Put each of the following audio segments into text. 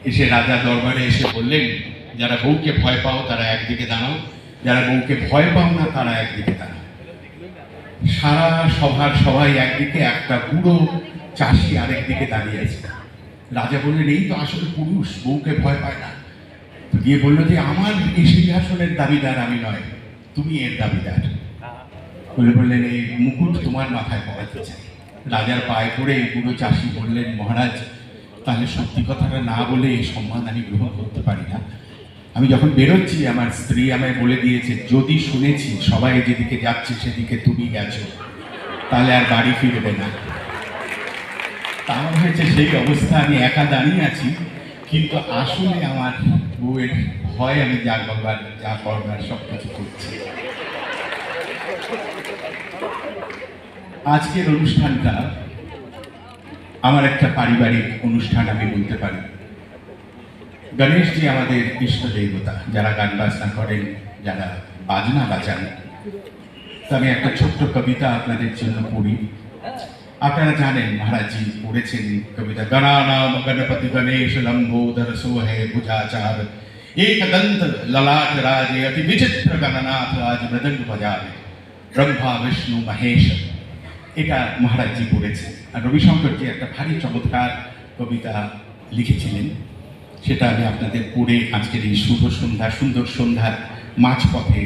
এসে রাজা দরবারে এসে বললেন, যারা বউকে ভয় পাও তারা একদিকে দাঁড়াও, যারা বউকে ভয় পাও না তারা একদিকে দাঁড়াও। সারা সভার সবাই একদিকে, একটা বুড়ো চাষি আরেকদিকে দাঁড়িয়ে আছে। রাজা বললেন, এই তো আসলে পুরুষ, বউকে ভয় পায় না। তো গিয়ে বললো যে আমার এই সিংহাসনের দাবিদার আমি নয়, তুমি এর দাবিদার। বললেন, এই মুকুট তোমার মাথায় পড়াতে চাই। রাজার পায়ে পড়ে এই বুড়ো চাষি বললেন, মহারাজ তাহলে সত্যি কথাটা না বলে এই সম্মান আমি গ্রহণ করতে পারি না। আমি যখন বেরোচ্ছি আমার স্ত্রী আমায় বলে দিয়েছে, যদি শুনেছি সবাই যেদিকে যাচ্ছে সেদিকে তুমি গেছো তাহলে আর বাড়ি ফিরবে না। আমার হয়েছে সেই অবস্থা, আমি একা দাঁড়িয়ে আছি, কিন্তু আসলে আমার বউয়ের ভয় আমি যা করবার সব কিছু করছি। আজকের অনুষ্ঠানটা আমার একটা পারিবারিক অনুষ্ঠান আমি বলতে পারি। গণেশজি আমাদের ইষ্ট দেবতা, যারা গান বাজনা করেন, যারা বাজনা বাজান। তো আমি একটা ছোট্ট কবিতা আপনাদের জন্য পড়ি। আপনারা জানেন মহারাজজি পড়েছেন কবিতা, গণানাম গণপতি গণেশ লম্বোদর সোহে ভুজাচার एकदंत ललाट राजे अति विचित्र गणनाथ आज मृदंग बजावे ব্রহ্মা বিষ্ণু মহেশ। এটা মহারাজজি পড়েছেন। আর রবিশঙ্করজি একটা ভারী চমৎকার কবিতা লিখেছিলেন, সেটা আমি আপনাদের পড়ে আজকের এই শুভ সন্ধ্যা, সুন্দর সন্ধ্যার মাঝপথে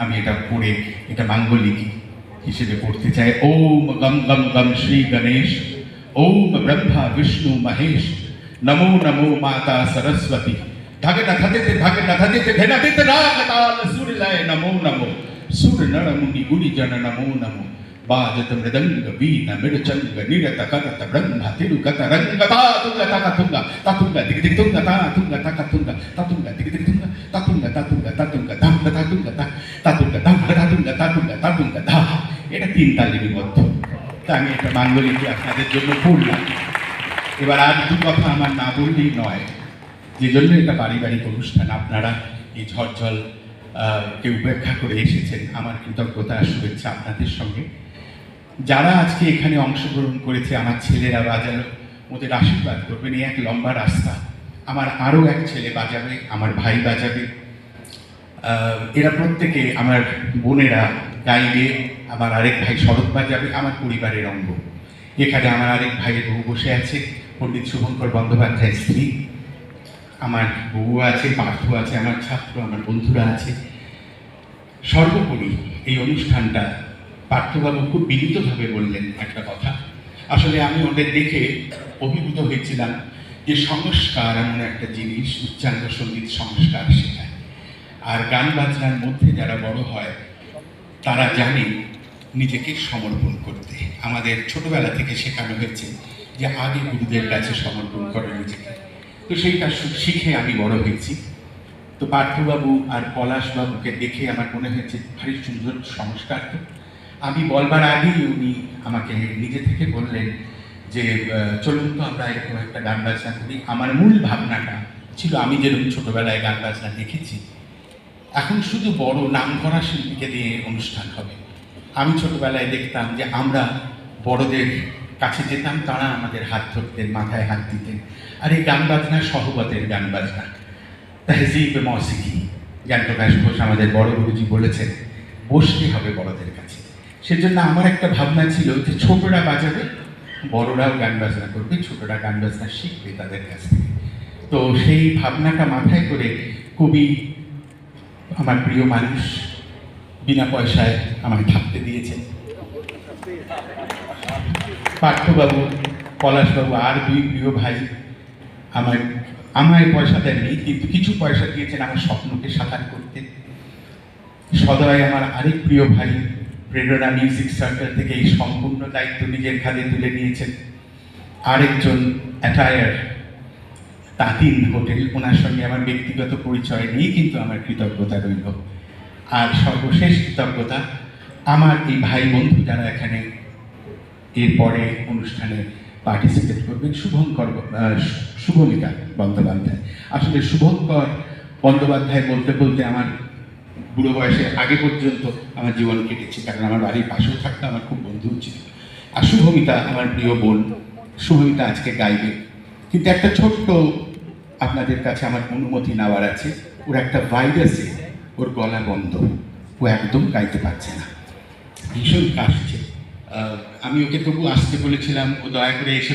আমি এটা পড়ে এটা মাঙ্গলিক হিসেবে পড়তে চাই। ওম গম গম গম শ্রী গণেশ, ওম ব্রহ্মা বিষ্ণু মহেশ, নমো নমো মাতা সরস্বতী, ধাগটা ধাদিতে ধাগটা ধাদিতে ধেনাদিতে রাগতাল সুরলয়, নমো নমো সুর নর মুনি গুণী জন, নমো নমো বাজত মৃদঙ্গ বীণ মৃচঙ্গ নিরত করত ব্রহ্ম তিরুগত রঙ্গ তাতুঙ্গ তাতুঙ্গ তাতুঙ্গ দিগ দিগ তুঙ্গ তাতুঙ্গ তাতুঙ্গ তাতুঙ্গ দিগ দিগ তুঙ্গ তাতুঙ্গ তাতুঙ্গ তাতুঙ্গ ধাম তাতুঙ্গ তাতুঙ্গ ধাম তাতুঙ্গ তাতুঙ্গ তাতুঙ্গ ধা। এটা তিন তালে বিবদ্ধ। তা আমি একটা মাঙ্গলিক আপনাদের জন্য পড়লাম। এবার আর দু কথা আমার না বললেই নয়, যে জন্য এটা পারিবারিক অনুষ্ঠান। আপনারা এই ঝড়ঝল কে উপেক্ষা করে এসেছেন, আমার কৃতজ্ঞতা শুভেচ্ছা আপনাদের সঙ্গে। যারা আজকে এখানে অংশগ্রহণ করেছে, আমার ছেলেরা বাজালো, ওদের আশীর্বাদ করবেন। এই এক লম্বা রাস্তা, আমার আরও এক ছেলে বাজাবে, আমার ভাই বাজাবে, এরা প্রত্যেকে, আমার বোনেরা গাইবে, আমার আরেক ভাই শরৎ বাজাবে, আমার পরিবারের অঙ্গ। এখানে আমার আরেক ভাইয়ের বউ বসে আছে, পণ্ডিত শুভঙ্কর বন্দ্যোপাধ্যায়ের স্ত্রী, আমার বউ আছে, পার্থ আছে, আমার ছাত্র, আমার বন্ধুরা আছে। সর্বোপরি এই অনুষ্ঠানটা পার্থবাবু খুব বিনীতভাবে বললেন একটা কথা। আসলে আমি ওদের দেখে অভিভূত হয়েছিলাম যে সংস্কার এমন একটা জিনিস, উচ্চাঙ্গ সঙ্গীত সংস্কার শেখায়। আর গান বাজনার মধ্যে যারা বড় হয় তারা জানে নিজেকে সমর্পণ করতে। আমাদের ছোটবেলা থেকে শেখানো হয়েছে যে আগে গুরুদের কাছে সমর্পণ করে নিজেকে। তো সেইটা শিখে আমি বড় হয়েছি। তো পার্থবাবু আর পলাশবাবুকে দেখে আমার মনে হয়েছে ভারী সুন্দর সংস্কার। তো আমি বলবার আগেই উনি আমাকে নিজে থেকে বললেন যে চলুন তো আমরা এরকম একটা গান বাজনা করি। আমার মূল ভাবনাটা ছিল, আমি যেরকম ছোটবেলায় গান বাজনা দেখেছি, এখন শুধু বড় নামকরা শিল্পীকে দিয়ে অনুষ্ঠান হবে। আমি ছোটবেলায় দেখতাম যে আমরা বড়দের কাছে যেতাম, তারা আমাদের হাত ধরতেন, মাথায় হাত দিতেন। আর এই গান বাজনা সহবতের গান বাজনা, তহজিব মৌসিকি। জ্ঞানপ্রকাশ ঘোষ আমাদের বড় গুরুজি বলেছেন, বসতে হবে বড়দের কাছে। সেজন্য আমার একটা ভাবনা ছিল যে ছোটরা বাজাবে, বড়রাও গান বাজনা করবে, ছোটরা গান বাজনা শিখবে তাদের কাছ থেকে। তো সেই ভাবনাটা মাথায় করে কবি, আমার প্রিয় মানুষ, বিনা পয়সায় আমায় থাকতে দিয়েছেন। পার্থবাবু, পলাশবাবু আর দুই প্রিয় ভাই আমায় পয়সা দেননি, কিন্তু কিছু পয়সা দিয়েছেন আমার স্বপ্নকে সাকার করতে। সদয় আমার আরেক প্রিয় ভাই, প্রেরণা মিউজিক সার্কেল থেকে এই সম্পূর্ণ দায়িত্ব নিজের কাঁধে তুলে নিয়েছেন। আরেকজন অ্যাটায়ার তাতিন হোটেল, ওনার সঙ্গে আমার ব্যক্তিগত পরিচয় নেই, কিন্তু আমার কৃতজ্ঞতা রইল। আর সর্বশেষ কৃতজ্ঞতা আমার এই ভাই বন্ধু যারা এখানে এরপরে অনুষ্ঠানে পার্টিসিপেট করবেন। শুভমিকা বন্দ্যোপাধ্যায়। আসলে শুভঙ্কর বন্দ্যোপাধ্যায় বলতে বলতে আমার বুড়ো বয়সে আগে পর্যন্ত আমার জীবন কেটেছে, কারণ আমার বাড়ির পাশেও থাকতে আমার খুব বন্ধু ছিল। আর শুভমিতা আমার প্রিয় বোন, শুভমিতা আজকে গাইবে। কিন্তু একটা ছোট্ট আপনাদের কাছে আমার অনুমতি নেওয়ার আছে। ওর একটা ভাইরাসে ওর গলা বন্ধ, ও একদম গাইতে পারছে না, ভীষণ কাশছে। আমি ওকে তবু আসতে বলেছিলাম, ও দয়া করে এসে